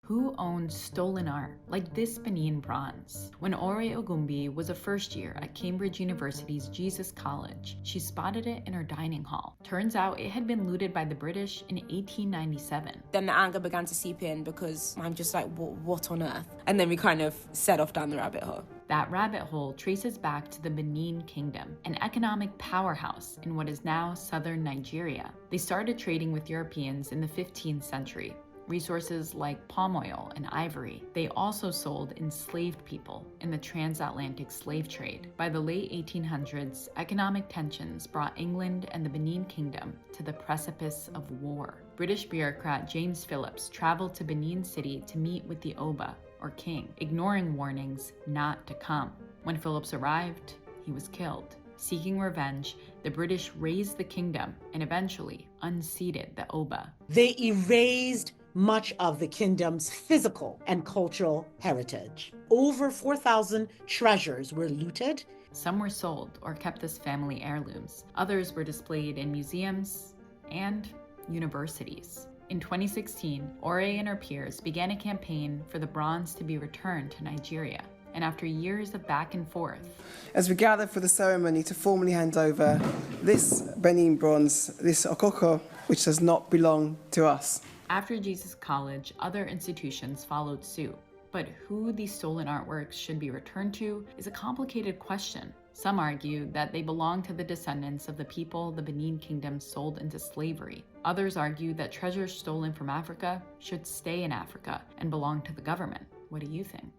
Who owns stolen art, like this Benin Bronze? When Ore Ogumbi was a first year at Cambridge University's Jesus College, she spotted it in her dining hall. Turns out it had been looted by the British in 1897. Then the anger began to seep in because I'm just like, what on earth? And then we kind of set off down the rabbit hole. That rabbit hole traces back to the Benin Kingdom, an economic powerhouse in what is now southern Nigeria. They started trading with Europeans in the 15th century. Resources like palm oil and ivory. They also sold enslaved people in the transatlantic slave trade. By the late 1800s, economic tensions brought England and the Benin Kingdom to the precipice of war. British bureaucrat James Phillips traveled to Benin City to meet with the Oba, or king, ignoring warnings not to come. When Phillips arrived, he was killed. Seeking revenge, the British razed the kingdom and eventually unseated the Oba. They erased much of the kingdom's physical and cultural heritage. Over 4,000 treasures were looted. Some were sold or kept as family heirlooms. Others were displayed in museums and universities. In 2016, Ore and her peers began a campaign for the bronze to be returned to Nigeria. And after years of back and forth, as we gather for the ceremony to formally hand over this Benin Bronze, this okoko, which does not belong to us. After Jesus College, other institutions followed suit. But who these stolen artworks should be returned to is a complicated question. Some argue that they belong to the descendants of the people the Benin Kingdom sold into slavery. Others argue that treasures stolen from Africa should stay in Africa and belong to the government. What do you think?